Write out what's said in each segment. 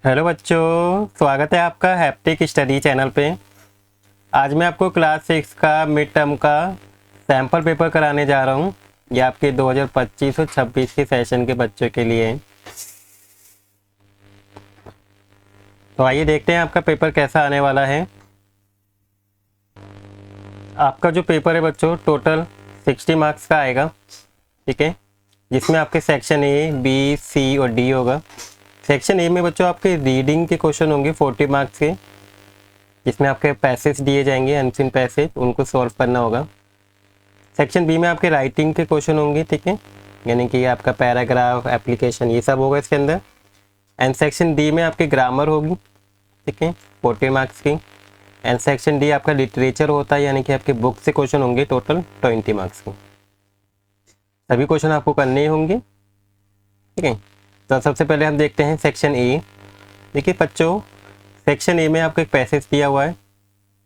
Hello बच्चों, स्वागत है आपका हैप्टिक स्टडी चैनल पे। आज मैं आपको क्लास 6 का मिड टर्म का सैम्पल पेपर कराने जा रहा हूँ। ये आपके 2025 और 26 के सेशन के बच्चों के लिए है। तो आइए देखते हैं आपका पेपर कैसा आने वाला है। आपका जो पेपर है बच्चों टोटल 60 मार्क्स का आएगा, ठीक है, जिसमें आपके सेक्शन ए, बी, सी और डी होगा। सेक्शन ए में बच्चों आपके रीडिंग के क्वेश्चन होंगे 40 मार्क्स के, जिसमें आपके पैसेज दिए जाएंगे, अनसीन पैसेज, उनको सॉल्व करना होगा। सेक्शन बी में आपके राइटिंग के क्वेश्चन होंगे, ठीक है, यानी कि आपका पैराग्राफ, एप्लीकेशन, ये सब होगा इसके अंदर। एंड सेक्शन डी में आपकी ग्रामर होगी, ठीक है, 40 मार्क्स की। एंड सेक्शन डी आपका लिटरेचर होता है, यानी कि आपके बुक से क्वेश्चन होंगे टोटल 20 मार्क्स के। सभी क्वेश्चन आपको करने ही होंगे, ठीक है। तो सबसे पहले हम देखते हैं सेक्शन ए। देखिए बच्चों, सेक्शन ए में आपको एक पैसेज दिया हुआ है,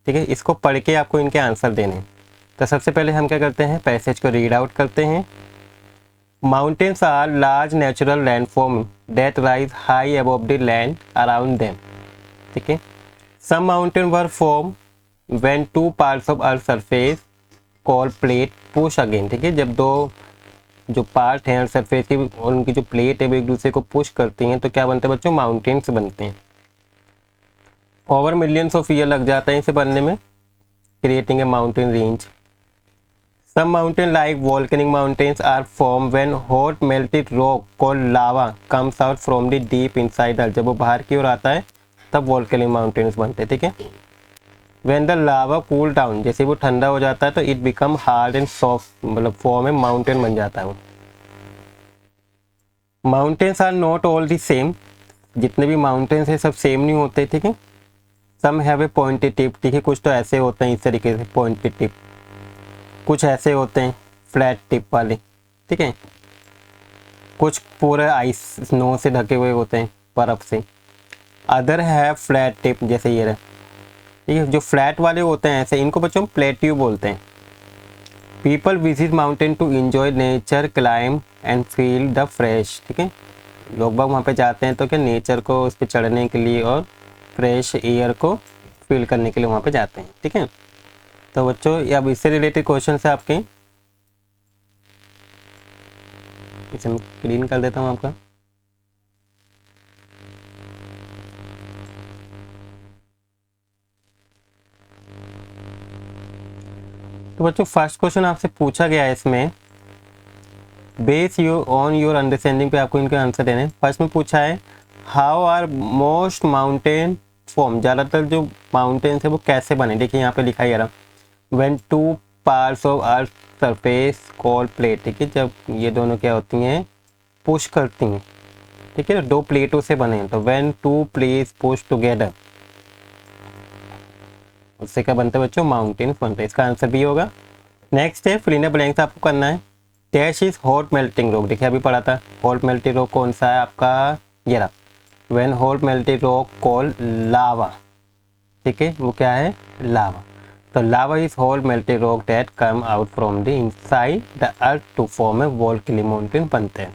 ठीक है, इसको पढ़ के आपको इनके आंसर देने हैं। तो सबसे पहले हम क्या करते हैं, पैसेज को रीड आउट करते हैं। Mountains are large natural landform that rise high above the land around them, ठीक है। Some mountain were form when two parts of earth surface call plate push again, ठीक है। जब दो जो पार्ट हैं अर्थ सरफेस की और उनकी जो प्लेट है वो एक दूसरे को पुश करती हैं, तो क्या बनते हैं बच्चों, माउंटेन्स बनते हैं। ओवर मिलियंस ऑफ ईयर लग जाता है इसे बनने में, creating a mountain range. Some mountain like volcanic mountains are form when hot melted rock called lava comes out from the deep inside earth. जब वो बाहर की ओर आता है तब वोल्केनिक माउंटेन्स बनते हैं, ठीक है। When the lava cool down, जैसे वो ठंडा हो जाता है तो it become hard and soft, मतलब फॉर्म में माउंटेन बन जाता है वो। Mountains are not all the same, जितने भी माउंटेन्स हैं सब सेम नहीं होते, ठीक है। Some have a pointed tip, ठीक है, कुछ तो ऐसे होते हैं इस तरीके से पॉइंटेड टिप, कुछ ऐसे होते हैं फ्लैट टिप वाले, ठीक है। कुछ पूरे आइस स्नो से ढके हुए होते हैं, बर्फ से। अदर है फ्लैट टिप, जैसे ये रहा, ठीक है। जो फ्लैट वाले होते हैं ऐसे, इनको बच्चों प्लेट्यू बोलते हैं। People visit mountain to enjoy nature, climb and feel the fresh, ठीक है। लोग बाग वहाँ पे जाते हैं तो क्या, नेचर को उस पर चढ़ने के लिए और फ्रेश एयर को फील करने के लिए वहाँ पे जाते हैं, ठीक है। तो बच्चों ये अब इससे रिलेटेड क्वेश्चन है आपके, इसे मैं क्लीन कर देता हूँ आपका। तो बच्चों फर्स्ट क्वेश्चन आपसे पूछा गया है इसमें, base you on your understanding पे आपको इनके आंसर देने। फर्स्ट में पूछा है how are most mountain form, ज़्यादातर जो माउंटेन्स है वो कैसे बने। देखिए यहाँ पे लिखा ही रहा, when two parts of earth surface called plate, ठीक है, जब ये दोनों क्या होती हैं, पुश करती हैं, ठीक है, दो प्लेटों से बने हैं। तो when to plates push together, उससे क्या बनता है बच्चों, माउंटेन बनता है। इसका आंसर भी होगा। नेक्स्ट है फिल इन द ब्लैंक्स आपको करना है। Dash is hot melting rock, देखिए अभी पढ़ा था, हॉट मेल्टिंग रॉक कौन सा है आपका, ये रहा, when hot melting rock called lava, ठीक है, वो क्या है, लावा। तो lava is hot melting rock that come out from the inside the earth to form a volcanic mountain बनते हैं।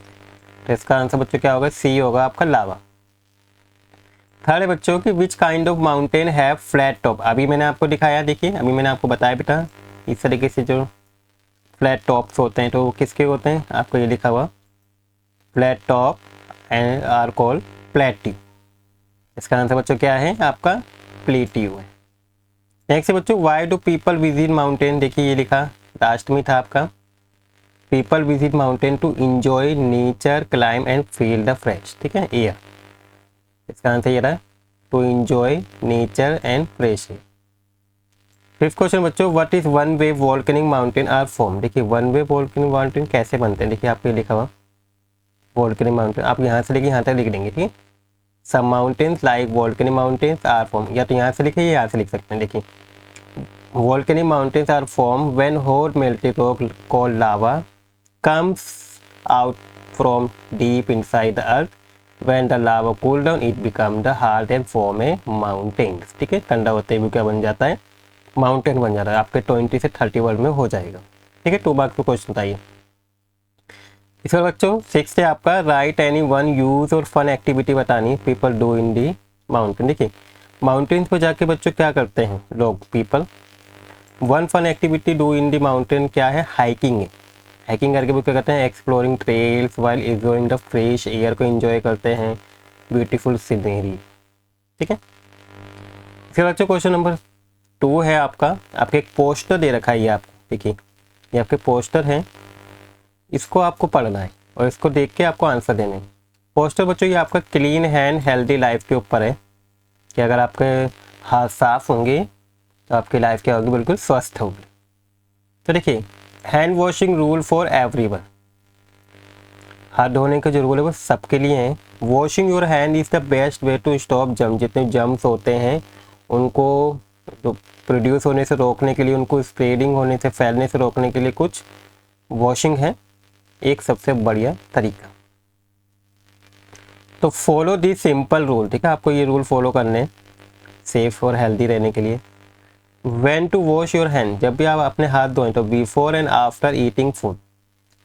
तो इसका आंसर बच्चों क्या होगा, सी होगा आपका, लावा। थर्ड है बच्चों की which kind of mountain have flat top. अभी मैंने आपको दिखाया, देखिए अभी मैंने आपको बताया बेटा, इस तरीके से जो फ्लैट टॉप्स होते हैं तो वो किसके होते हैं, आपको ये लिखा हुआ, flat top and are called plateau. इसका आंसर बच्चों क्या है आपका, प्लेट्यू है। नेक्स्ट है बच्चों why do people visit mountain, देखिए ये लिखा लास्ट में था आपका, people visit mountain to enjoy nature, climb and feel the fresh, ठीक है, एयर। इसका आंसर ये रहा, to enjoy nature and fresh air. Fifth question बच्चों what is one way volcanic mountain are form, देखिए वन वे वोल्केनिक माउंटेन कैसे बनते हैं। देखिए आपको ये लिखा हुआ वोल्केनिक माउंटेन, आप यहाँ से लेके यहाँ तक लिख देंगे, ठीक है। Some mountains like volcanic mountains are form, या तो यहाँ से लिखे या यहाँ से लिख सकते हैं। देखिए volcanic mountains are form when hot melted rock called lava comes out from deep inside the earth, when the lava cool down it become the hard and form a mountains, ठीक है। ठंडा होते हुए क्या बन जाता है, माउंटेन बन जाता है। आपके 20 से 30 वर्ड में हो जाएगा, ठीक है। 2 मार्क्स का क्वेश्चन बताइए। इसके बाद बच्चों 6 है आपका राइट एनी वन यूज और फन एक्टिविटी बतानी people do in the mountain. देखिए माउंटेन्स पर जाके बच्चों क्या करते हैं लोग, people. One fun activity do in the mountain क्या है, हाइकिंग है। हाइकिंग करके वो क्या करते हैं, exploring trails while enjoying the fresh air को एंजॉय करते हैं, ब्यूटीफुल सीनरी। ठीक है। फिर बच्चों क्वेश्चन नंबर 2 है आपका, आपके एक पोस्टर दे रखा है ये आपको। देखिए ये आपके पोस्टर है, इसको आपको पढ़ना है और इसको देख के आपको आंसर देने हैं। पोस्टर बच्चों ये आपका क्लीन हैंड हेल्दी लाइफ के ऊपर है कि अगर आपके हाथ साफ होंगे तो आपकी लाइफ क्या होगी, बिल्कुल स्वस्थ होगी। तो देखिए hand washing rule for everyone, हाथ धोने के जो रूल है वो सबके लिए हैं। Washing your hand is the best way to stop germ, जितने जर्म्स होते हैं उनको तो प्रोड्यूस होने से रोकने के लिए, उनको स्प्रेडिंग होने से, फैलने से रोकने के लिए कुछ वॉशिंग है एक सबसे बढ़िया तरीका। तो फॉलो दी सिंपल रूल, ठीक है, आपको ये रूल फॉलो करने सेफ और हेल्दी रहने के लिए। When to wash your hand, जब भी आप अपने हाथ धोएं तो before and after eating food,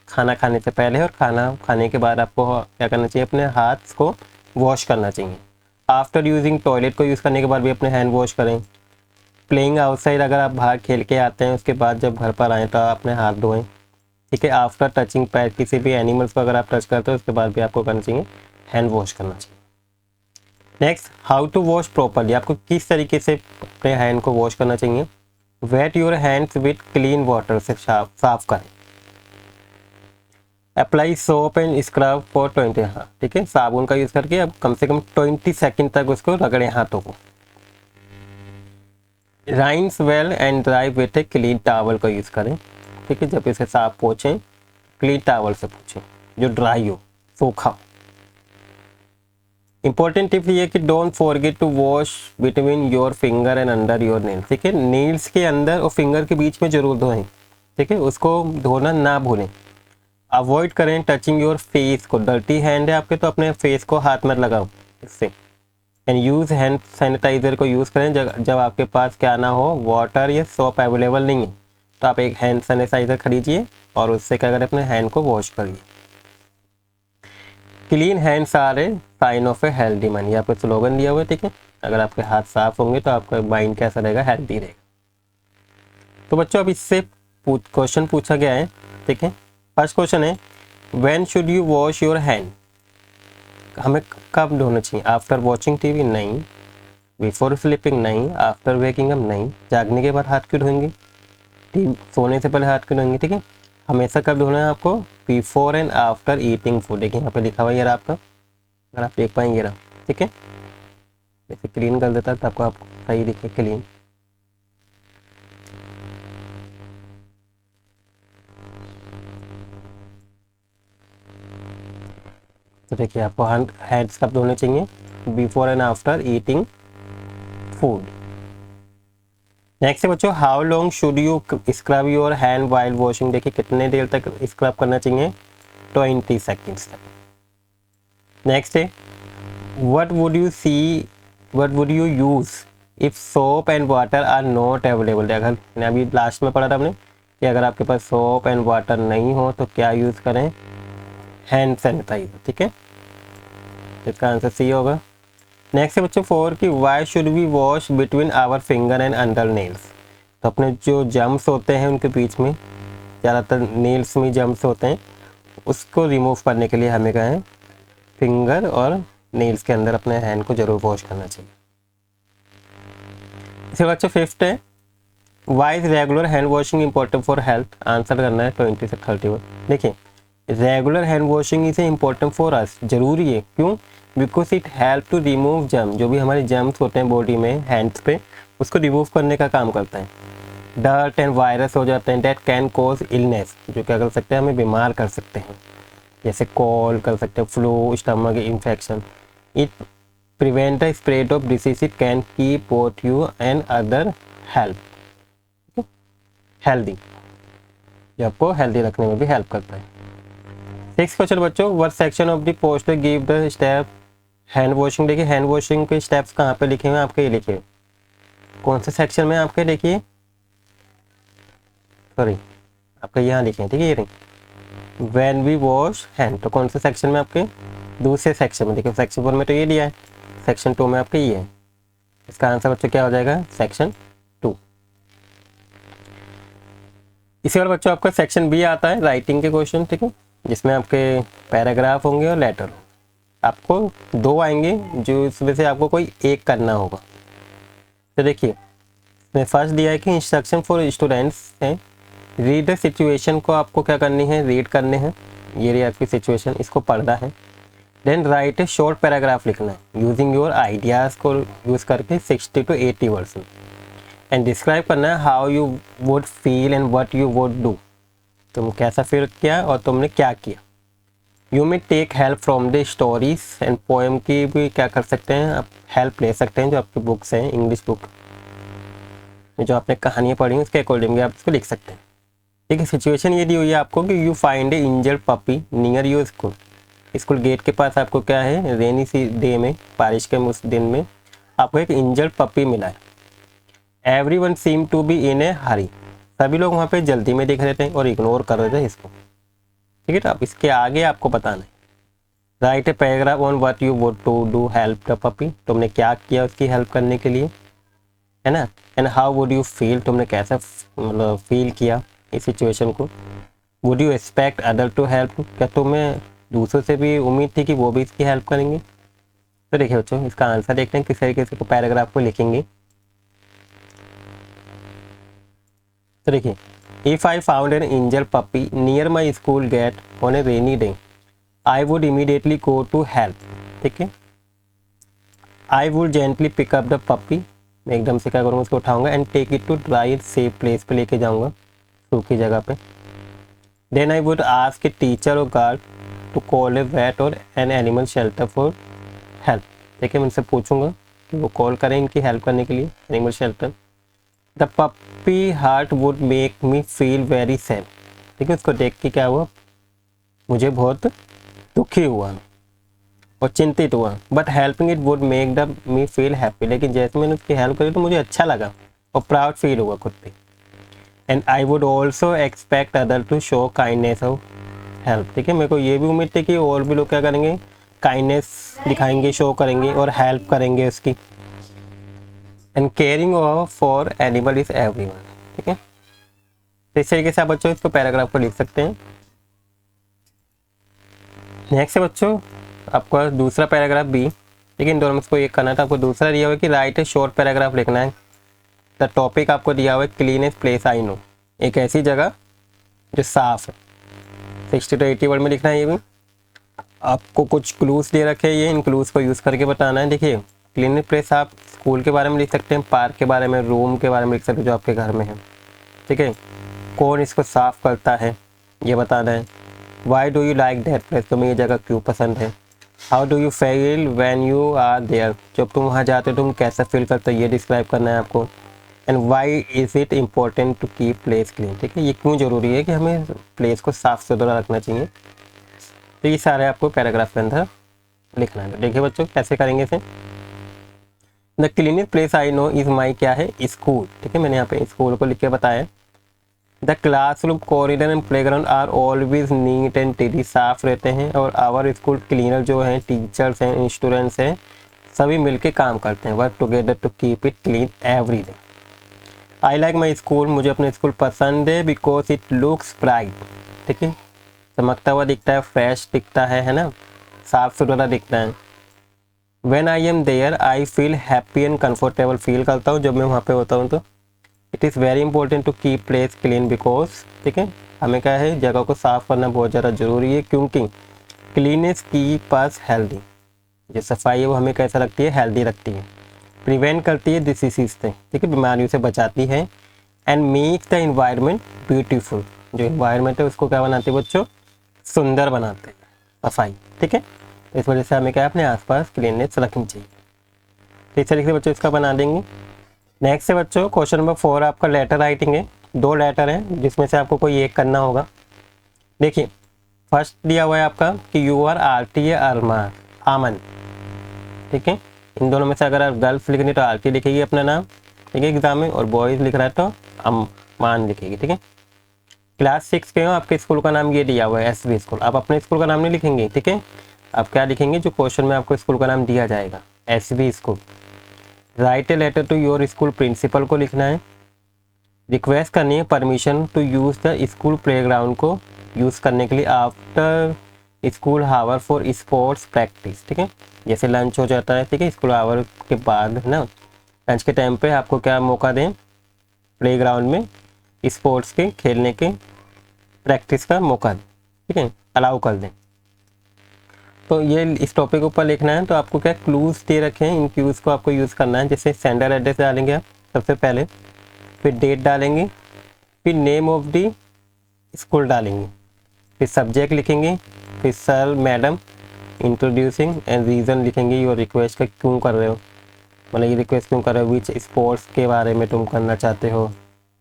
खाना खाने से पहले और खाना खाने के बाद आपको क्या करना चाहिए, अपने हाथ को वॉश करना चाहिए। आफ्टर यूजिंग टॉयलेट को यूज़ करने के बाद भी अपने हैंड वॉश करें। प्लेइंग आउटसाइड, अगर आप बाहर खेल के आते हैं उसके बाद जब घर पर आएँ तो आप अपने हाथ धोएं। ठीक है। आफ्टर टचिंग पैर, किसी भी एनिमल्स को अगर आप टच करते हो उसके बाद भी आपको करना चाहिए, हैंड वॉश करना चाहिए। Next, how to wash properly, आपको किस तरीके से अपने हैंड को वॉश करना चाहिए। Wet your hands with clean water से साफ करें। Apply soap and scrub for 20, हाँ ठीक है, साबुन का यूज़ करके अब कम से कम 20 सेकेंड तक उसको रगड़ें हाथों को। Rinse well and dry with a clean towel का यूज़ करें। ठीक है, जब इसे साफ पोंछें क्लीन टावल से पोंछें जो ड्राई हो, सूखा। इंपॉर्टेंट टिप ये कि don't forget to wash between your finger and under your nail. ठीक है, नेल्स के अंदर और फिंगर के बीच में जरूर धोएं। ठीक है, उसको धोना ना भूलें। अवॉइड करें टचिंग योर फेस को, डर्टी हैंड है आपके तो अपने फेस को हाथ मत लगाओ इससे। एंड यूज़ हैंड सैनिटाइज़र को यूज़ करें जब आपके पास क्या ना हो, वाटर या सोप अवेलेबल नहीं है तो आप एक हैंड सैनिटाइज़र खरीदिए और उससे क्या करें, अपने हैंड को वॉश करिए। Clean hands are a sign of a healthy mind, ये आपको स्लोगन दिया हुआ है। ठीक है, अगर आपके हाथ साफ होंगे तो आपका माइंड कैसा रहेगा, हेल्दी रहेगा। तो बच्चों अब इससे क्वेश्चन पूछा गया है। ठीक है, फर्स्ट क्वेश्चन है when should you wash your hand, हमें कब धोना चाहिए। आफ्टर वॉचिंग टीवी नहीं, बिफोर स्लीपिंग नहीं, आफ्टर वेकिंग अप नहीं, जागने के बाद हाथ क्यों धोएंगे, सोने से पहले हाथ क्यों धोएंगे। ठीक है, हमेशा कब धोना है आपको, before and after eating food. देखिए यहाँ पे लिखा हुआ है ये रहा आपका, अगर आप देख पाएंगे रहा। ठीक है, जैसे क्लीन कर देता है तो आपको सही दिखे क्लीन। तो देखिए आपको हैंड्स कब धोने चाहिए, before and after eating food. Next है बच्चों, how long should you scrub your hand while washing. देखिए कितने देर तक स्क्रब करना चाहिए, 20 सेकेंड्स तक। नेक्स्ट है what would you use if soap and water are not available. अगर अभी लास्ट में पढ़ा था हमने कि अगर आपके पास सोप एंड वाटर नहीं हो तो क्या यूज़ करें, हैंड सैनिटाइजर। ठीक है, इसका आंसर सी होगा। नेक्स्ट है बच्चों 4 की why should we wash between our finger and under nails. तो अपने जो जम्स होते हैं उनके बीच में, ज़्यादातर नेल्स में जम्स होते हैं, उसको रिमूव करने के लिए हमें कहें फिंगर और नेल्स के अंदर अपने हैंड को जरूर वॉश करना चाहिए। इसके बच्चों 5th है why is regular hand washing important for health. Answer करना है 20 से 31। देखिए regular hand washing is important for us, जरूरी है। क्यों, because it help to remove germ, जो भी हमारे जर्म्स होते हैं बॉडी में हैंड्स पे, उसको रिमूव करने का काम करता है। डर्ट एंड वायरस हो जाते हैं दैट कैन कॉज इलनेस, जो क्या कर सकते हैं, हमें बीमार कर सकते हैं, जैसे कॉल कर सकते हैं, flu, stomach infection. It prevent the spread of disease, it can keep both you and other healthy, ये आपको हेल्दी रखने में भी हेल्प करता है। 6th क्वेश्चन बच्चों, what section of the poster give the step hand washing. देखिए hand washing के स्टेप्स कहाँ पे लिखे हुए हैं आपके, ये लिखिए कौन से सेक्शन में आपके, देखिए सॉरी आपके यहाँ लिखे हैं। ठीक है, ये नहीं व्हेन वी वॉश हैंड, तो कौन से सेक्शन में आपके, दूसरे सेक्शन में। देखिए सेक्शन 4 में तो ये दिया है, सेक्शन 2 में आपके ये है। इसका आंसर बच्चों क्या हो जाएगा, सेक्शन 2। इसी और बच्चों आपका सेक्शन बी आता है राइटिंग के क्वेश्चन, ठीक है, जिसमें आपके पैराग्राफ होंगे और लेटर। आपको 2 आएंगे जो इसमें से आपको कोई एक करना होगा। तो देखिए इसमें फर्स्ट दिया है कि इंस्ट्रक्शन फॉर स्टूडेंट्स है, रीड द सिचुएशन को आपको क्या करनी है, रीड करने हैं। ये रही आपकी सिचुएशन, इसको पढ़ना है। Then write a short paragraph लिखना है यूजिंग योर आइडियाज़ को यूज़ करके 60 to 80 वर्ड्स में। एंड डिस्क्राइब करना है how you would feel and what you would do, तुम कैसा फील किया और तुमने क्या किया। You may take help from the stories and poem की भी क्या कर सकते हैं, आप हेल्प ले सकते हैं। जो आपकी बुक्स हैं इंग्लिश बुक में जो आपने कहानियाँ पढ़ी हैं उसके अकॉर्डिंग आप इसको लिख सकते हैं। ठीक है, सिचुएशन ये दी हुई है आपको कि you find a injured puppy near your school. School gate के पास आपको क्या है, रेनी सी डे में, बारिश के उस दिन में आपको एक इंजर्ड पपी मिला है। Everyone seem to be in a hurry, सभी लोग वहाँ पे जल्दी में देख रहे थे और इग्नोर कर रहे थे इसको। ठीक है, तो अब इसके आगे आपको बताना है। Write a paragraph on what you would to do help the puppy, तुमने क्या किया उसकी हेल्प करने के लिए, है ना। And how would you feel, तुमने कैसा मतलब फील किया इस सिचुएशन को। Would you expect other to help, क्या तुम्हें दूसरों से भी उम्मीद थी कि वो भी इसकी हेल्प करेंगे। तो देखिए बच्चों इसका आंसर देखते हैं किस तरीके से पैराग्राफ को लिखेंगे। तो देखिए, if I found an injured puppy near my school gate on a rainy day I would immediately go to help. ठीक है, I would gently pick up the puppy, मैं एकदम से क्या करूँगा उसको उठाऊंगा and take it to dry safe place पे लेके जाऊंगा, सूखी जगह पे। Then I would ask a teacher or guard to call a vet or an animal shelter for help. देखिए मैं उनसे पूछूंगा कि वो कॉल करें इनकी हेल्प करने के लिए, animal shelter. The puppy hurt would make me feel very sad. देखिए उसको देख के क्या हुआ, मुझे बहुत दुखी हुआ और चिंतित हुआ। But helping it would make the me feel happy, लेकिन जैसे मैंने उसकी हेल्प करी तो मुझे अच्छा लगा और प्राउड फील हुआ खुद पे। And I would also expect other to show kindness of help. ठीक है, मेरे को ये भी उम्मीद थी कि और भी लोग क्या करेंगे, काइंडनेस दिखाएंगे, शो करेंगे और हेल्प करेंगे उसकी। And caring for animal is everyone. ठीक है, तो इस तरीके से आप बच्चों इसको पैराग्राफ को लिख सकते हैं। नेक्स्ट है बच्चों आपका दूसरा पैराग्राफ बी, लेकिन इन दोनों में इसको एक करना था। आपको दूसरा दिया हुआ है कि राइट ए शॉर्ट पैराग्राफ लिखना है। द टॉपिक आपको दिया हुआ है क्लीनेस्ट प्लेस आई नो, एक ऐसी जगह जो साफ है। 60 to 80 वर्ड में लिखना है। ये भी आपको कुछ क्लूज दे रखे हैं, ये इन क्लूज को यूज़ करके बताना है। देखिए क्लीनेस्ट प्लेस आप स्कूल के बारे में लिख सकते हैं, पार्क के बारे में, रूम के बारे में लिख सकते हैं जो आपके घर में है। ठीक है, कौन इसको साफ करता है ये बताना है। Why do you like that place, तुम्हें ये जगह क्यों पसंद है। How do you feel when you are there, जब तुम वहाँ जाते हो तुम कैसा फील करते हो, ये डिस्क्राइब करना है आपको। And why is it important to keep place clean. ठीक है, ये क्यों ज़रूरी है कि हमें प्लेस को साफ़ सुथरा रखना चाहिए। तो ये सारे आपको पैराग्राफ के अंदर लिखना है। देखिए बच्चों कैसे करेंगे इसे। The cleanest place I know is my क्या है, स्कूल। ठीक है, मैंने यहाँ पे स्कूल को लिख के बताया। The classroom, corridor and playground are always neat and tidy, साफ रहते हैं। और आवर स्कूल क्लीनर जो हैं, टीचर्स हैं, स्टूडेंट्स हैं, सभी मिलके काम करते हैं, work together to keep it clean every day. I like my school, मुझे अपने स्कूल पसंद है बिकॉज इट लुक्स ब्राइट। ठीक है, चमकता हुआ दिखता है, फ्रेश दिखता है ना, साफ सुथरा दिखता है। When I am there I feel happy and comfortable, feel करता हूँ जब मैं वहाँ पे होता हूँ तो। It is very important to keep place clean because, ठीक है, हमें क्या है जगह को साफ करना बहुत ज़्यादा ज़रूरी है, क्योंकि क्लीनेस कीप अस हेल्दी, जो सफाई है वो हमें कैसा रखती है, हेल्दी रखती है। प्रिवेंट करती है डिसीज़ से, ठीक है, बीमारियों से बचाती है। And make the environment beautiful, जो इन्वायरमेंट है उसको क्या बनाती है बच्चों, सुंदर बनाते हैं सफाई। ठीक है, तो इस वजह से हमें क्या है अपने आसपास क्लीननेस रखनी चाहिए। तो इस तरीके से बच्चों इसका बना देंगे। नेक्स्ट है बच्चों क्वेश्चन नंबर 4 आपका लेटर राइटिंग है। 2 लेटर हैं जिसमें से आपको कोई एक करना होगा। देखिए फर्स्ट दिया हुआ है आपका कि यू आर आरती अरमान आमन। ठीक है, इन दोनों में से अगर आप गर्ल्स लिखनी तो आरती लिखेगी अपना नाम, ठीक है, एग्जाम में, और बॉयज़ लिख रहा है तो अमान लिखेगी। ठीक है, क्लास 6 के हो, आपके स्कूल का नाम ये दिया हुआ है SB स्कूल। आप अपने स्कूल का नाम नहीं लिखेंगे, ठीक है, आप क्या लिखेंगे, जो क्वेश्चन में आपको स्कूल का नाम दिया जाएगा, SB school. Write a letter to your school principal को लिखना है। रिक्वेस्ट करनी है permission to use the school playground को यूज़ करने के लिए after school hour for sports practice, ठीक है, जैसे लंच हो जाता है, ठीक है, स्कूल आवर के बाद ना, लंच के टाइम पे आपको क्या मौका दें, प्लेग्राउंड में स्पोर्ट्स के खेलने के प्रैक्टिस का मौका दें, ठीक है, अलाउ कर दें। तो ये इस टॉपिक के ऊपर लिखना है। तो आपको क्या क्लूज़ दे रखे हैं, इन क्लूज़ को आपको यूज़ करना है। जैसे सेंडर एड्रेस डालेंगे आप सबसे पहले, फिर डेट डालेंगे, फिर नेम ऑफ द स्कूल डालेंगे, फिर सब्जेक्ट लिखेंगे, फिर sir madam introducing and reason लिखेंगे, योर रिक्वेस्ट का क्यों कर रहे हो, मतलब ये रिक्वेस्ट क्यों कर रहे हो, विच स्पोर्ट्स के बारे में तुम करना चाहते हो,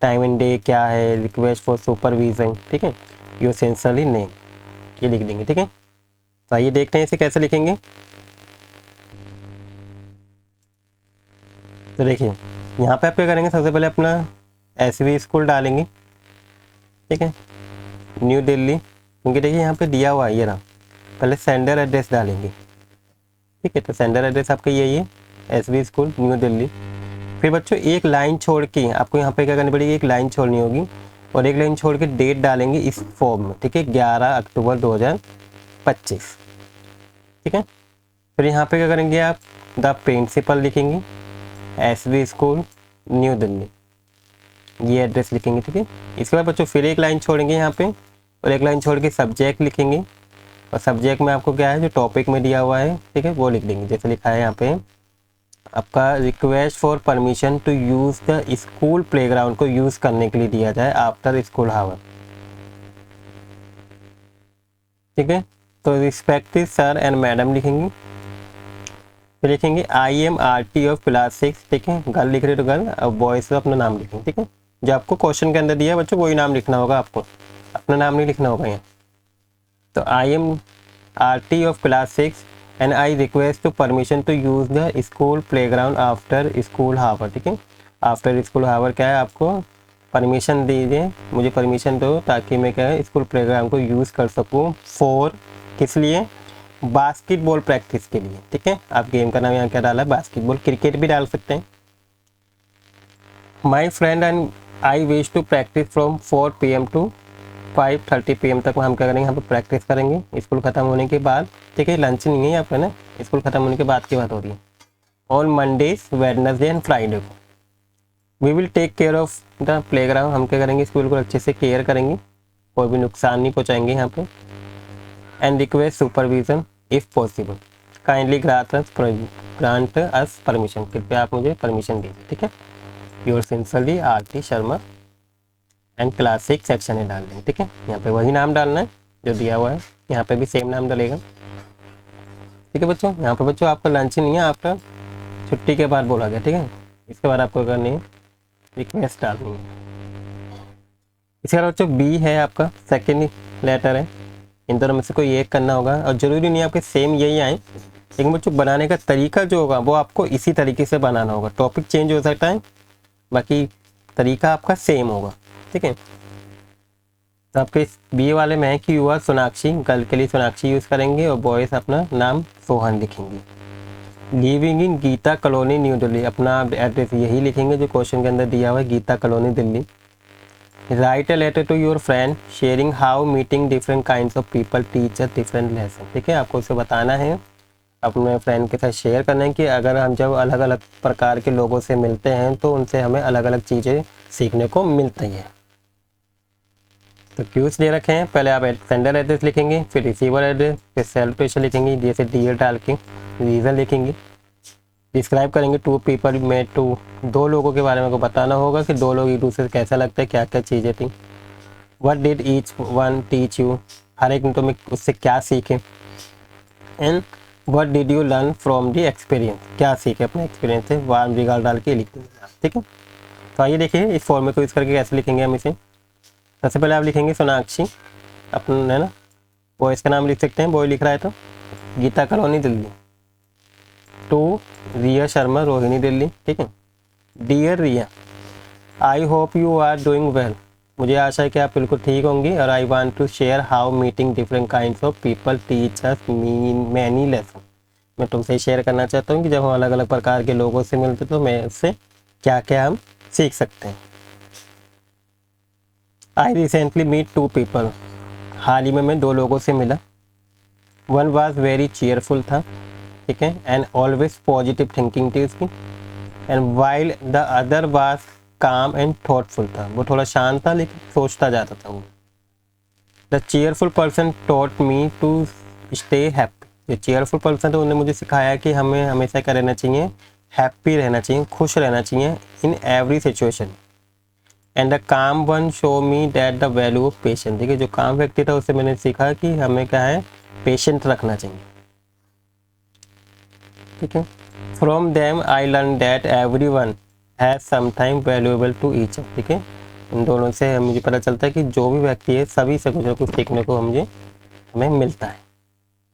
टाइम एंड डे क्या है, रिक्वेस्ट फॉर सुपरविजन, ठीक है, योर सिंसियरली नेम, ये लिख देंगे, ठीक है। तो आइए देखते हैं इसे कैसे लिखेंगे। तो देखिए यहाँ पे आप क्या करेंगे, सबसे पहले अपना SB स्कूल डालेंगे, ठीक है, न्यू दिल्ली, क्योंकि देखिए यहाँ पे दिया हुआ है ये रहा। पहले सेंडर एड्रेस डालेंगे, ठीक है, तो सेंडर एड्रेस आपका यही है, SB स्कूल न्यू दिल्ली। फिर बच्चों एक लाइन छोड़ के आपको यहाँ पे क्या करनी पड़ेगी, एक लाइन छोड़नी होगी, और एक लाइन छोड़ के डेट डालेंगे इस फॉर्म में, ठीक है, 11 अक्टूबर 2025, ठीक है। फिर यहाँ पे क्या करेंगे, आप द प्रिंसिपल लिखेंगे, SB स्कूल न्यू दिल्ली, ये एड्रेस लिखेंगे, ठीक है। इसके बाद बच्चों फिर एक लाइन छोड़ेंगे यहाँ पे, और एक लाइन छोड़ के सब्जेक्ट लिखेंगे, और सब्जेक्ट में आपको क्या है, जो टॉपिक में दिया हुआ है, ठीक है, वो लिख देंगे। जैसे लिखा है यहाँ पे आपका request for permission to use the school playground को यूज़ करने के लिए दिया जाए आफ्टर स्कूल हावर, ठीक है। तो रिस्पेक्टिव सर एंड मैडम लिखेंगे, फिर लिखेंगे IMRT ऑफ क्लास 6, ठीक है, गर्ल लिख रहे तो गर्ल, और बॉयज़ अपना नाम लिखेंगे, ठीक है, जो आपको क्वेश्चन के अंदर दिया है बच्चों वही नाम लिखना होगा, आपको अपना नाम नहीं लिखना होगा यहाँ। तो IMRT of class 6 and I request to permission to use the school playground after school hour, ठीक है, आफ्टर स्कूल हावर क्या है, आपको परमिशन दीजिए, मुझे परमिशन दो ताकि मैं क्या है स्कूल प्लेग्राउंड को यूज़ कर सकूँ, फॉर किस लिए, बास्केटबॉल प्रैक्टिस के लिए, ठीक है। आप गेम का नाम यहाँ क्या डाला है, बास्केटबॉल, क्रिकेट भी डाल सकते हैं। My friend and I wish to practice from 4 PM to 5:30 PM तक हम क्या करेंगे, यहाँ पर प्रैक्टिस करेंगे स्कूल ख़त्म होने के बाद, ठीक है, लंच नहीं है यहाँ पर ना, स्कूल ख़त्म होने के बाद की बात हो रही है। On Mondays, Wednesday and Friday को we will take care of the playground, हम क्या करेंगे स्कूल को अच्छे से केयर करेंगे, कोई भी नुकसान नहीं पहुँचाएंगे यहाँ पे। And request supervision if possible, kindly grant us permission, कृपया आप मुझे परमिशन दीजिए, ठीक है। Your sincerely RT Sharma and class 6 section A डाल देंगे, ठीक है। यहाँ पे वही नाम डालना है जो दिया हुआ है, यहाँ पे भी सेम नाम डालेगा, ठीक है बच्चों। यहाँ पे बच्चों आपका लंच नहीं है, आपका छुट्टी के बाद बोला गया, ठीक है। इसके बाद आपको करनी है रिक्वेस्ट डालनी है। इसके बाद बच्चों B है आपका सेकेंड लेटर है, इन दोनों में से कोई एक करना होगा, और ज़रूरी नहीं आपके सेम यही आए, लेकिन बच्चों बनाने का तरीका जो होगा वो आपको इसी तरीके से बनाना होगा, टॉपिक चेंज हो सकता है, बाकी तरीका आपका सेम होगा, ठीक है। तो आपके B वाले में है कि युवा सोनाक्षी, गर्ल के लिए सोनाक्षी यूज़ करेंगे, और बॉयज़ अपना नाम सोहन लिखेंगे। Living in Geeta colony new Delhi, अपना एड्रेस यही लिखेंगे जो क्वेश्चन के अंदर दिया हुआ है, Geeta colony Delhi. Write a letter to your friend sharing how meeting different kinds of people teach a different lesson, ठीक है, आपको उसे बताना है, अपने फ्रेंड के साथ शेयर करना है कि अगर हम जब अलग अलग प्रकार के लोगों से मिलते हैं तो उनसे हमें अलग अलग चीज़ें सीखने को मिलती हैं। तो क्यूज दे रखे हैं, पहले आप सेंडर एड्रेस लिखेंगे, फिर रिसीवर एड्रेस, फिर सेलिब्रेशन लिखेंगे, जैसे डियर डाल के रीज़न लिखेंगे, डिस्क्राइब करेंगे टू पीपल में, टू दो लोगों के बारे में को बताना होगा कि दो लोग एक दूसरे से कैसा लगता है, क्या क्या चीज़ें थी। What did each one teach you, हर एक तो में उससे क्या सीखे। And what did you learn from the experience, क्या सीखे अपने एक्सपीरियंस से, वार्म रिगार्ड डाल के लिख देंगे, ठीक है। तो आइए देखिए इस फॉर्मेट को यूज़ करके कैसे लिखेंगे हम इसे। सबसे पहले आप लिखेंगे सोनाक्षी, अपना है ना, बॉयज़ का नाम लिख सकते हैं, बॉय लिख रहा है तो गीता कॉलोनी दिल्ली। टू रिया शर्मा, रोहिणी दिल्ली, ठीक है। Dear Riya, I hope you are doing well, मुझे आशा है कि आप बिल्कुल ठीक होंगी। और I want to share how meeting different kinds of people teach us many lesson. मैं तुमसे शेयर करना चाहता हूँ कि जब हम अलग अलग प्रकार के लोगों से मिलते तो मैं उससे क्या क्या हम सीख सकते हैं। I recently meet 2 people. हाल ही में मैं 2 लोगों से मिला। वन वॉज वेरी चेयरफुल था, ठीक है, एंड ऑलवेज पॉजिटिव थिंकिंग थी उसकी। And while the other was काम एंड थॉटफुल था, वो थोड़ा शांत था लेकिन सोचता जाता था वो। The cheerful person taught me to stay happy. जो चेयरफुल पर्सन है उन्होंने मुझे सिखाया कि हमें हमेशा क्या रहना चाहिए, हैप्पी रहना चाहिए, खुश रहना चाहिए in every situation. And the calm one show me that the value of patience. देखिए जो काम व्यक्ति था उससे मैंने सीखा कि हमें क्या है, पेशेंट रखना चाहिए, ठीक है। From them I learn that every one has sometime valuable to each, ठीक है। इन दोनों से मुझे पता चलता है कि जो भी व्यक्ति है सभी से कुछ ना कुछ सीखने को हमें मिलता है।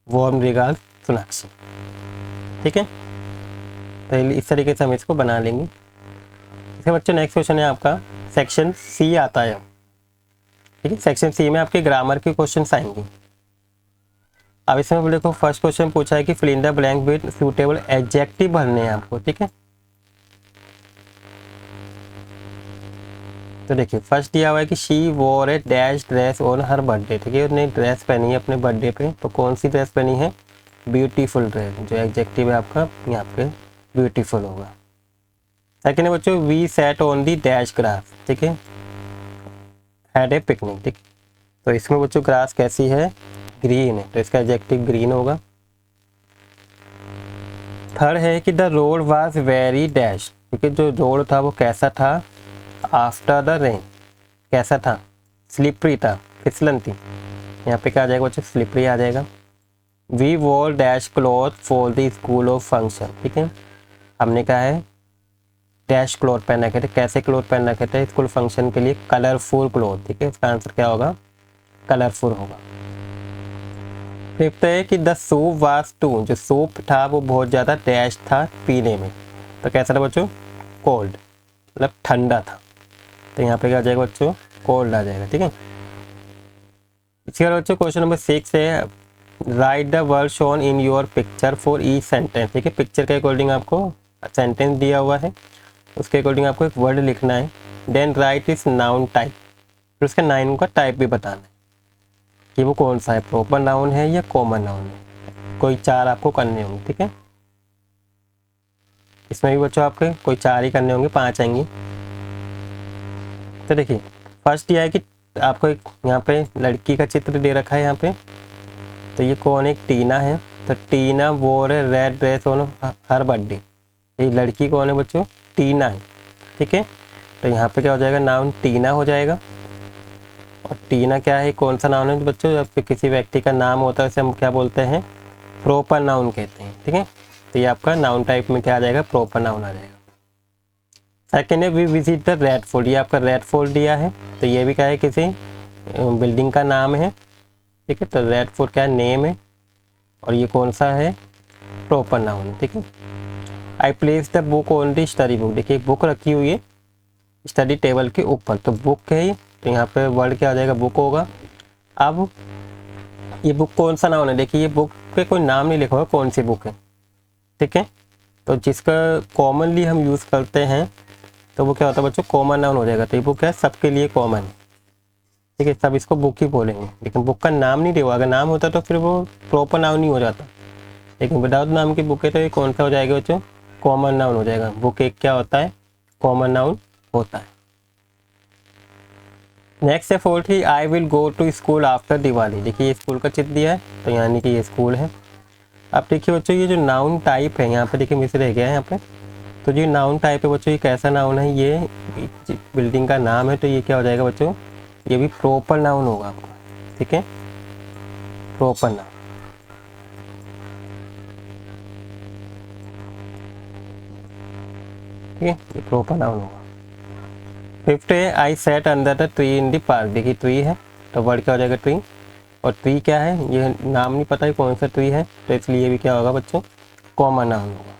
वार्म रिगार्ड सोनाक्षी, ठीक है। तो इस तरीके से हम इसको बना लेंगे। इसके बच्चों नेक्स्ट क्वेश्चन है आपका सेक्शन सी आता है, ठीक है। सेक्शन सी में आपके ग्रामर के क्वेश्चन आएंगे। अब इसमें देखो फर्स्ट क्वेश्चन पूछा है कि fill in the blank with suitable adjective भरने हैं आपको, ठीक है। तो देखिए फर्स्ट दिया हुआ है कि शी वोर ए dash dress on her birthday, ठीक है। उसने ड्रेस पहनी है अपने बर्थडे पे, तो कौन सी ड्रेस पहनी है, ब्यूटीफुल ड्रेस। जो एडजेक्टिव है आपका यहाँ पे ब्यूटीफुल होगा। सेकेंड है बच्चों we sat on the dash grass, ठीक है, हैड ए पिकनिक, ठीक। तो इसमें बच्चों ग्रास कैसी है, ग्रीन है, तो इसका एडजेक्टिव ग्रीन होगा। थर्ड है कि the road was very dash, ठीक है। जो रोड था वो कैसा था, आफ्टर द रेन, कैसा था, स्लिपरी था, फिसलन थी। यहाँ पे क्या आ जाएगा बच्चों, स्लिपरी आ जाएगा। We wore dash cloth for the school of function, ठीक है। हमने कहा है डैश क्लॉथ पहन रखे थे, कैसे क्लॉथ पहन रखे थे स्कूल फंक्शन के लिए, कलरफुल क्लॉथ, ठीक है। इसका आंसर क्या होगा, कलरफुल होगा। फिफ्थ है कि द सूप वाज टू, जो सूप था वो बहुत ज़्यादा डैश था पीने में, तो कैसा था बच्चों, कोल्ड, मतलब ठंडा था। तो यहाँ पे क्या आ जाएगा बच्चों, कोल्ड आ जाएगा, ठीक है। इसके बाद बच्चों क्वेश्चन नंबर 6 है right the word shown in your picture for each sentence, ठीक है। पिक्चर के अकॉर्डिंग आपको सेंटेंस दिया हुआ है, उसके अकॉर्डिंग आपको एक वर्ड लिखना है। Then write is noun type, फिर उसका नाउन का टाइप भी बताना है कि वो कौन सा है, प्रॉपर नाउन है या कॉमन नाउन है। कोई 4 आपको करने होंगे, ठीक है। इसमें भी बच्चों आपके कोई 4 ही करने होंगे, 5 आएंगे। तो देखिए फर्स्ट ये है कि आपको एक यहाँ पे लड़की का चित्र दे रखा है यहाँ पे, तो ये कौन है, एक टीना है। तो टीना वोर red dress on her birthday, ये लड़की कौन है बच्चों, टीना है, ठीक है। तो यहाँ पे क्या हो जाएगा, नाउन टीना हो जाएगा। और टीना क्या है, कौन सा नाउन है बच्चों, जब किसी व्यक्ति का नाम होता है उसे हम क्या बोलते हैं, प्रॉपर नाउन कहते हैं, ठीक है। तो ये आपका नाउन टाइप में क्या आ जाएगा, प्रॉपर नाउन आ जाएगा। सेकेंड है we visit the red fort, ये आपका रेड फोर्ट दिया है, तो ये भी क्या है, किसी बिल्डिंग का नाम है, ठीक है। तो रेड फोर्ट क्या है, नेम है, और ये कौन सा है, प्रॉपर नाउन है, ठीक है। I place the book on the study book, देखिए बुक रखी हुई है स्टडी टेबल के ऊपर, तो बुक है ये, तो यहाँ पे वर्ड क्या आ जाएगा, बुक होगा। अब ये बुक कौन सा नाउन है, देखिए ये बुक पे कोई नाम नहीं लिखा हुआ कौन सी बुक है, ठीक है। तो जिसका कॉमनली हम यूज़ करते हैं तो वो क्या होता है बच्चों, कॉमन नाउन हो जाएगा। तो ये बुक है सबके लिए कॉमन है, ठीक है, सब इसको बुक ही बोलेंगे। लेकिन बुक का नाम नहीं दिया, अगर नाम होता तो फिर वो प्रॉपर नाउन नहीं हो जाता। लेकिन विदाउट नाम की बुक है तो ये कौन सा हो जाएगा बच्चों, कॉमन नाउन हो जाएगा। बुक एक क्या होता है, कॉमन नाउन होता है। नेक्स्ट है fourth he I will go to school after Diwali, देखिए ये स्कूल का चित्र दिया है, तो यानी कि ये स्कूल है। अब देखिए बच्चों ये जो नाउन टाइप है यहाँ पे देखिए मिस रह गया है यहाँ पे, तो जो नाउन टाइप है बच्चों ये कैसा नाउन है, ये बिल्डिंग का नाम है, तो ये क्या हो जाएगा बच्चों, ये भी प्रॉपर नाउन होगा आपका, ठीक है, प्रॉपर नाउन, ठीक है, ये प्रॉपर नाउन होगा। फिफ्थ है I sat under the tree in the park, देखिए ट्री है तो वर्ड क्या हो जाएगा, ट्री। और ट्री क्या है, ये नाम नहीं पता है कौन सा ट्री है, तो इसलिए ये भी क्या होगा बच्चों, कॉमन नाउन होगा।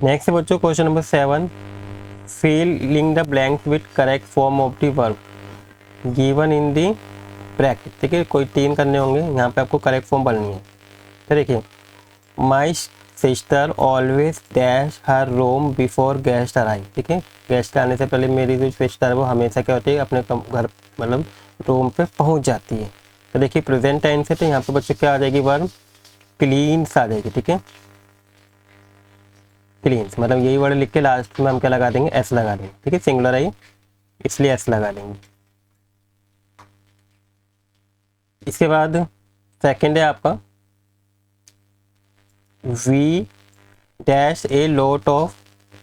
नेक्स्ट बच्चों question number 7, filling the blanks with correct form of the verb given in the bracket. ठीक है, कोई 3 करने होंगे, यहाँ पे आपको करेक्ट फॉर्म बननी है। तो देखिए, my sister always dash her room before guest arrive. ठीक है, गेस्ट आने से पहले मेरी जो सिस्टर है वो हमेशा क्या होती है, अपने घर मतलब रूम पे पहुंच जाती है। तो देखिए प्रेजेंट टेंस है, तो यहाँ पे बच्चों क्या आ जाएगी, वर्ब क्लीन्स आ जाएगी। ठीक है, क्लीन्स मतलब यही वर्ड लिख के लास्ट में हम क्या लगा देंगे, एस लगा देंगे। ठीक है, सिंगुलर आई इसलिए एस लगा देंगे। इसके बाद सेकंड है आपका, we dash a lot of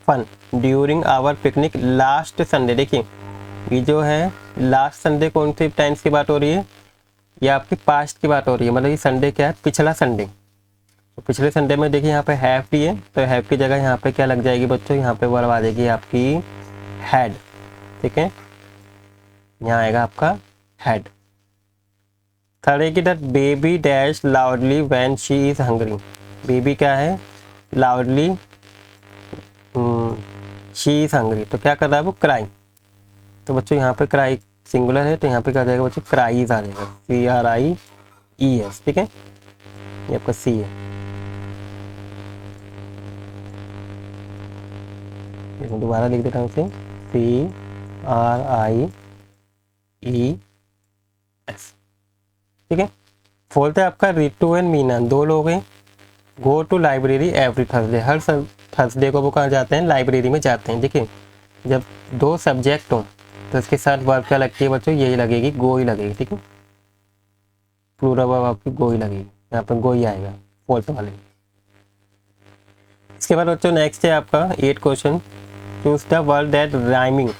fun during our picnic last Sunday. देखिए ये जो है लास्ट संडे कौन सी टाइम्स की बात हो रही है, ये आपकी पास्ट की बात हो रही है। मतलब ये संडे क्या है, पिछला संडे। तो पिछले संडे में देखिए यहाँ पे हैव की है, तो हैव की जगह यहाँ पे क्या लग जाएगी बच्चों, यहाँ पे वर्ब आ जाएगी आपकी हैड। ठीक है, यहाँ आएगा आपका हैड। थर्ड है कि that baby dash loudly when she is hungry. Baby क्या है, लाउडली शी इज हंग्री, तो क्या कर रहा है वो, क्राई। तो बच्चों यहाँ पे क्राई सिंगुलर है, तो यहाँ पे क्या जाएगा बच्चों, क्राइज आ जाएगा, CRIES। ठीक है, ये आपका सी है। दोबारा लिख देता हूँ इसे, CRIES। ठीक है, फोर्थ है आपका रितु एंड मीना, 2 लोग हैं। Go to library every Thursday, हर थर्सडे को वो कहाँ जाते हैं, लाइब्रेरी में जाते हैं। देखिए जब 2 सब्जेक्ट हो तो इसके साथ वर्ब क्या लगती है बच्चों, यही लगेगी, गो ही लगेगी। ठीक है, प्लूरल वर्ब आपकी गो ही लगेगी, यहाँ पर गो ही आएगा फोर्थ वाले। इसके बाद बच्चों नेक्स्ट है आपका 8 question, choose the word that rhyming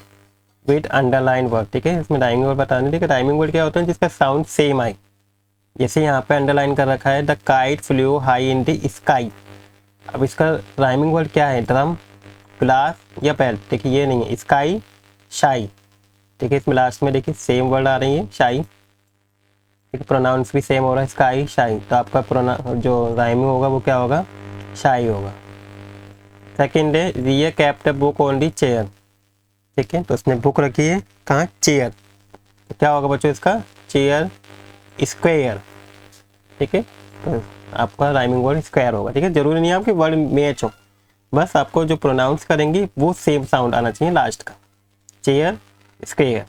with underline word. ठीक है, इसमें राइमिंग वर्ड बताने। ठीक है, राइमिंग वर्ड क्या होता है, जिसका साउंड सेम आए। जैसे यहाँ पे अंडरलाइन कर रखा है, the kite flu high in the sky. अब इसका राइमिंग वर्ड क्या है, ड्रम, ग्लास या बेल। देखिए ये नहीं है, स्काई, शाई। ठीक है, इसमें लास्ट में देखिए सेम वर्ड आ रही है, शाई। ठीक है, प्रोनाउंस भी सेम हो रहा है, स्काई, शाई। तो आपका जो राइमिंग होगा वो क्या होगा, शाई होगा। सेकेंड है, Riya kept book on the chair. ठीक है, तो उसने बुक रखी है कहाँ, चेयर। तो क्या होगा बच्चों इसका, चेयर स्क्वायर। ठीक है, तो आपका राइमिंग वर्ड स्क्वायर होगा। ठीक है, जरूरी नहीं है आपके वर्ड मैच हो, बस आपको जो प्रोनाउंस करेंगे वो सेम साउंड आना चाहिए लास्ट का, चेयर स्क्वायर।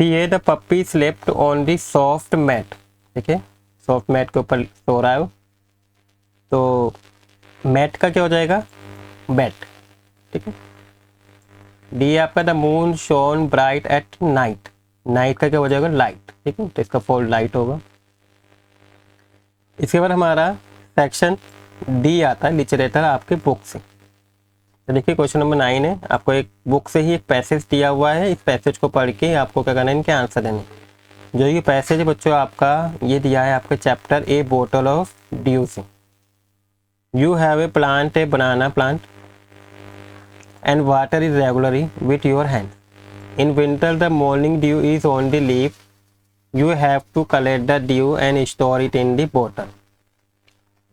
सी है, the puppy slept on the soft mat. ठीक है, सॉफ्ट मैट के ऊपर सो रहा है, तो मैट का क्या हो जाएगा, बेट। ठीक है, डी आपका, the moon shown bright at night. Night का क्या हो जाएगा, लाइट। ठीक है, तो इसका फॉल लाइट होगा। इसके बाद हमारा सेक्शन डी आता है, लिटरेचर आपके बुक से। तो देखिए क्वेश्चन नंबर 9 है, आपको एक बुक से ही एक पैसेज दिया हुआ है, इस पैसेज को पढ़ के आपको क्या करना है, इनके आंसर देने। जो ये पैसेज है बच्चों आपका, ये दिया है आपके chapter a bottle of dew से। You have a plant, a banana plant, and water is regularly with your hand. In winter, the morning dew is on the leaf. You have to collect the dew and store it in the bottle.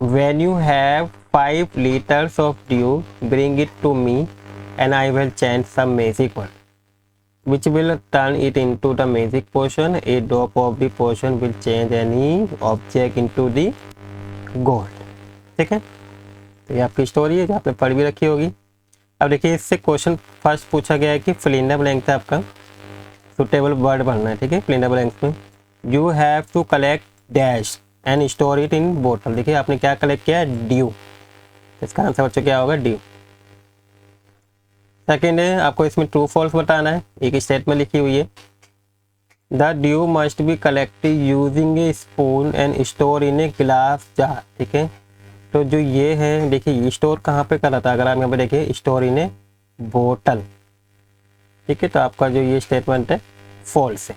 When you have 5 liters of dew, bring it to me, and I will chant some magic word, which will turn it into the magic potion. A drop of the potion will change any object into the gold. ठीक है, तो ये आपकी story है जो आपने पढ़ भी रखी होगी। अब देखिए इससे क्वेश्चन फर्स्ट पूछा गया है कि फिल इन द ब्लैंक्स है आपका सुटेबल वर्ड भरना है। ठीक है, फिल इन द ब्लैंक्स में you have to collect dash and store it in बोतल। देखिए आपने क्या कलेक्ट किया है, ड्यू। इसका आंसर बच्चों क्या होगा, ड्यू। सेकेंड है, आपको इसमें ट्रू फॉल्स बताना है, एक स्टेटमेंट लिखी हुई है, the due must be collected using A spoon and store in a glass jar. ठीक है, तो जो ये है देखिए स्टोर कहाँ पे करा था, अगर आप यहाँ पे देखिए स्टोर इन ए बोतल। ठीक है, तो आपका जो ये स्टेटमेंट है फॉल्स है।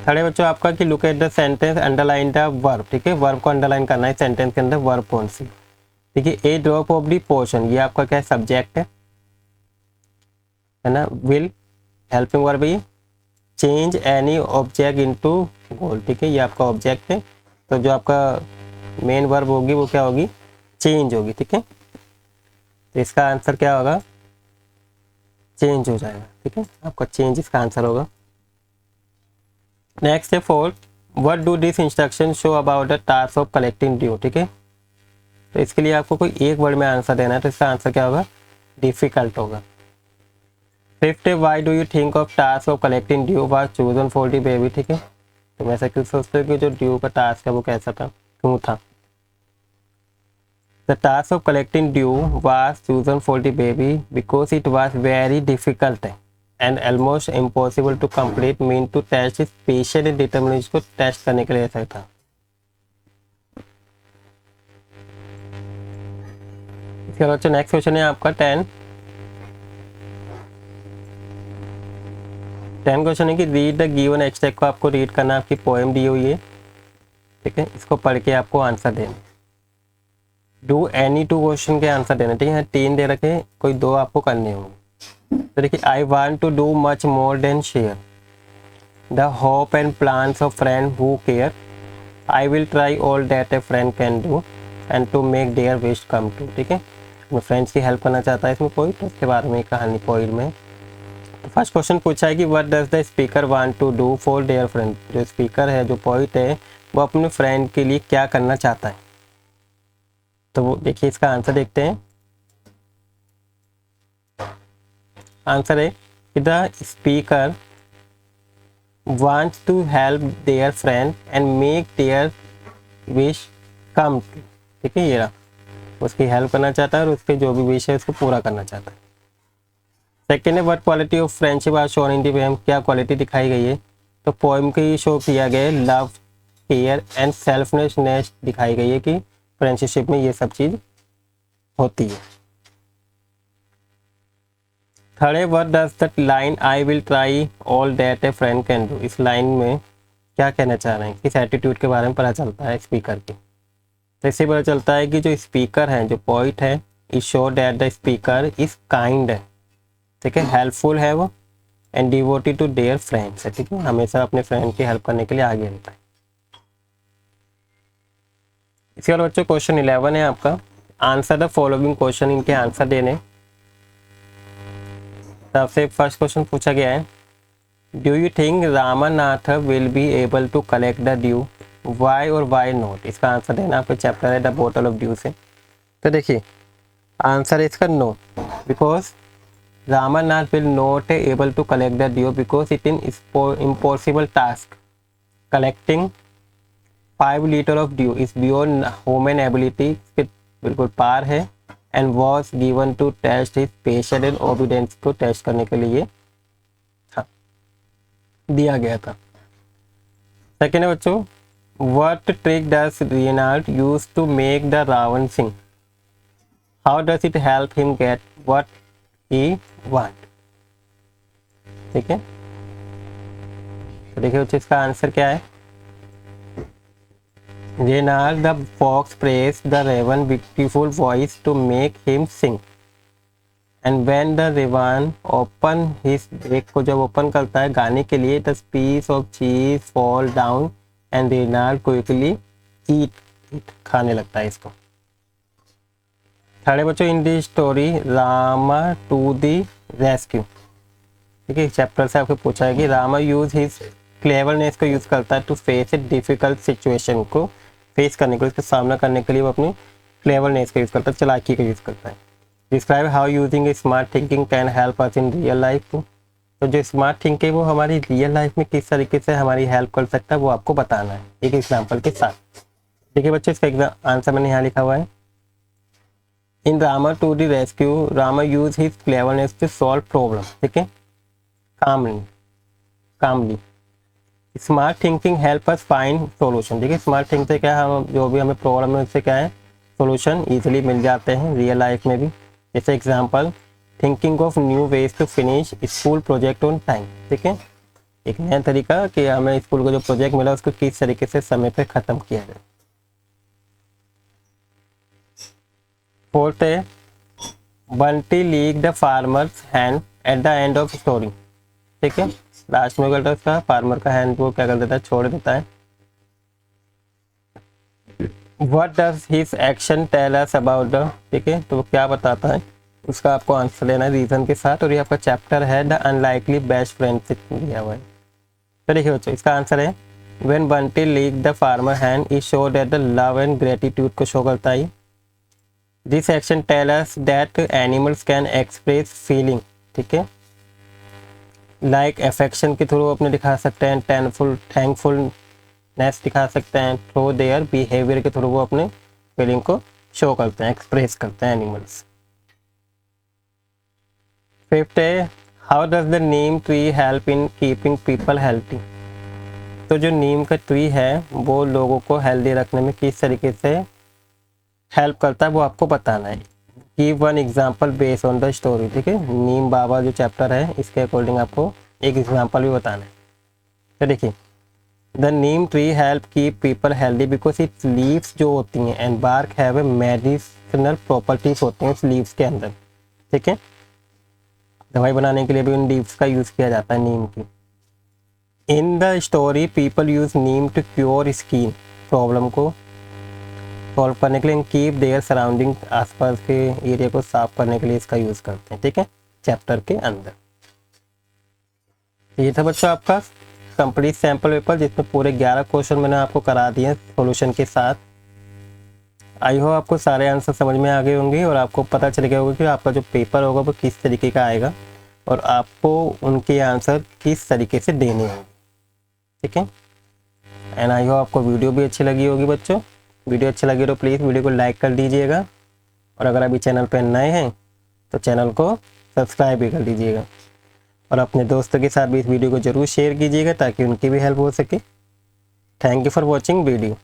थर्ड है बच्चों आपका कि look at the sentence, underline the verb. ठीक है, वर्ब को अंडरलाइन करना है सेंटेंस के अंदर, वर्ब कौन सी। देखिए ए ड्रॉप ऑफ द पोर्शन, ये आपका क्या है, सब्जेक्ट है ना। विल हेल्पिंग वर्ब है। Change any object into gold. ठीक है, ये आपका ऑब्जेक्ट है, तो जो आपका मेन वर्ब होगी वो क्या होगी, चेंज होगी, ठीक है। तो इसका आंसर क्या होगा, चेंज हो जाएगा, ठीक है, आपका चेंज इसका आंसर होगा। नेक्स्ट है fourth, what do this instruction show about the task of collecting due, ठीक है। तो इसके लिए आपको कोई एक वर्ड में आंसर देना है, तो इसका आंसर क्या होगा, डिफिकल्ट होगा। फिफ्थ है, why do you think of task of collecting dew was chosen for the baby, ठीक है। तो मैं ऐसा क्यों सोचते हो कि जो ड्यू का टास्क है वो कैसा था, क्यों था। The task of collecting dew was chosen for the baby because it was very difficult and almost impossible to complete, mean to test his patience and determination को टेस्ट करने के लिए ऐसा था। चलो अच्छा, नेक्स्ट क्वेश्चन है आपका 10 क्वेश्चन है कि रीड द गिवन एक्सट्रैक्ट को आपको रीड करना, आपकी पोएम दी हुई है, ठीक है, इसको पढ़ के आपको आंसर देना। डू एनी 2 क्वेश्चन के आंसर देना, ठीक है, 3 दे रखे, कोई 2 आपको करने होंगे। तो देखिए, I want to do much more than share the hope and plans of friend who care, I will try all that a friend can do and to make their wish come true, ठीक है। अपने friends की help करना चाहता है इसमें कोई, तो उसके बारे में कहानी पोइम में। तो फर्स्ट क्वेश्चन पूछा है कि what does the speaker want to do for their friend, जो स्पीकर है, जो पोइट है, वो अपने फ्रेंड के लिए क्या करना चाहता है। तो वो देखिए, इसका आंसर देखते हैं। आंसर है कि the speaker wants to help their friend and make their wish come true, ठीक है, ये रहा, उसकी हेल्प करना चाहता है और उसके जो भी विश है उसको पूरा करना चाहता है। सेकेंड है, what quality of friendship are shown in the poem, क्या क्वालिटी दिखाई गई है। तो पोएम के शो किया गया है लव, केयर एंड सेल्फनेस दिखाई गई है कि फ्रेंडशिप में ये सब चीज होती है। थर्ड है, what does the line I will try all that a friend can do, इस लाइन में क्या कहना चाह रहे हैं, किस एटीट्यूड के बारे में पता चलता है स्पीकर की। तो इससे पता चलता है कि जो स्पीकर है, जो पोइट है, is show that the speaker is kind है, ठीक है, हेल्पफुल है वो, and devoted to their friends है, ठीक है, हमेशा अपने फ्रेंड की हेल्प करने के लिए आगे रहता है। इसके बाद बच्चों क्वेश्चन 11 है आपका, आंसर द फॉलोइंग क्वेश्चन, इनके आंसर देने। सबसे फर्स्ट क्वेश्चन पूछा गया है, do you think Ramanath will be able to collect the dew, why or why not, इसका आंसर देना। आपका चैप्टर है द बॉटल ऑफ ड्यू से। तो देखिए, आंसर है इसका no, because Ramannath will not able to collect the due because it is impossible task. Collecting 5 liters of due is beyond human ability, बिल्कुल पार है, and was given to test his patience and obedience को test करने के लिए था, दिया गया था। सेकेंड है बच्चों, what trick does Reynald use to make the Ravan sing? How does it help him get what he want, ठीक है। तो देखिए बच्चों, इसका आंसर क्या है, Reynald the fox praised the raven beautiful voice to make him sing, and when the raven open his beak को जब ओपन करता है गाने के लिए, the piece of cheese fall down and Reynald quickly eat खाने लगता है इसको। थर्ड बच्चों, in the story Rama to the rescue, ठीक है, चैप्टर से आपको पूछा है कि रामा यूज हिज क्लेवरनेस को यूज करता है to face a difficult situation, को फेस करने के लिए, उसका सामना करने के लिए वो अपनी क्लेवरनेस का यूज करता है, चालाकी का यूज करता है। Describe how using A smart thinking can help us in real life, तो जो स्मार्ट थिंकिंग है वो हमारी रियल लाइफ में किस तरीके से हमारी हेल्प कर सकता है वो आपको बताना है एक एग्जाम्पल के साथ। देखिए बच्चों, इसका आंसर मैंने यहाँ लिखा हुआ है, In Rama to the rescue, Rama used his cleverness to solve problem, ठीक है, calmly. Smart thinking help us find solution, ठीक है, स्मार्ट थिंक से क्या है, हम जो भी हमें प्रॉब्लम है उससे क्या है, सोल्यूशन इजीली मिल जाते हैं रियल लाइफ में भी। जैसे example, thinking of new ways to finish school project on time, ठीक है, एक नया तरीका कि हमें स्कूल का जो प्रोजेक्ट मिला उसको किस तरीके से समय पे ख़त्म किया जाए। फोर्थ है, Bunty lick the farmers hand at the end of story, ठीक है, लास्ट में क्या उसका फार्मर का हैंड वो क्या कर देता है, छोड़ देता है। What does his action tell us about the, ठीक है, तो वो क्या बताता है उसका आपको आंसर लेना है रीज़न के साथ। और ये आपका चैप्टर है द अनलाइकली बेस्ट फ्रेंडशिप दिया हुआ है। तो देखिए बच्चों, इसका आंसर है when Bunty lick the farmer hand is show that the love and gratitude को शो करता है। This action tell us that animals can express feeling, ठीक है, लाइक अफेक्शन के थ्रू अपने दिखा सकते हैं, थैंकफुलनेस दिखा सकते हैं, थ्रू देयर बिहेवियर के थ्रू वो अपने फीलिंग को शो करते हैं, एक्सप्रेस करते हैं एनिमल्स। फिफ्थ है how does the neem tree help in keeping people healthy. तो जो नीम का ट्री है वो लोगों को हेल्दी रखने में किस तरीके से हेल्प करता है वो आपको बताना है। Give one example based on the story, ठीक है, नीम बाबा जो चैप्टर है इसके अकॉर्डिंग आपको एक एग्जांपल भी बताना है। तो देखिए the neem tree help keep people healthy because its leaves जो होती हैं and bark have a medicinal properties होती हैं उस लीव्स के अंदर, ठीक है, दवाई बनाने के लिए भी उन लीव्स का यूज़ किया जाता है नीम की। In the story people use neem to cure skin problem को सॉल्व करने के लिए, कीप देयर सराउंडिंग, आसपास के एरिया को साफ करने के लिए इसका यूज़ करते हैं, ठीक है, चैप्टर के अंदर। ये था बच्चों आपका कंप्लीट सैम्पल पेपर जिसमें पूरे 11 क्वेश्चन मैंने आपको करा दिए सॉल्यूशन के साथ। आई होप आपको सारे आंसर समझ में आ गए होंगे और आपको पता चल गया होगा कि आपका जो पेपर होगा वो किस तरीके का आएगा और आपको उनके आंसर किस तरीके से देने होंगे, ठीक है। एंड आई होप आपको वीडियो भी अच्छी लगी होगी बच्चों। वीडियो अच्छी लगी तो प्लीज़ वीडियो को लाइक कर दीजिएगा और अगर अभी चैनल पर नए हैं तो चैनल को सब्सक्राइब भी कर दीजिएगा और अपने दोस्तों के साथ भी इस वीडियो को ज़रूर शेयर कीजिएगा ताकि उनकी भी हेल्प हो सके। Thank you for watching video.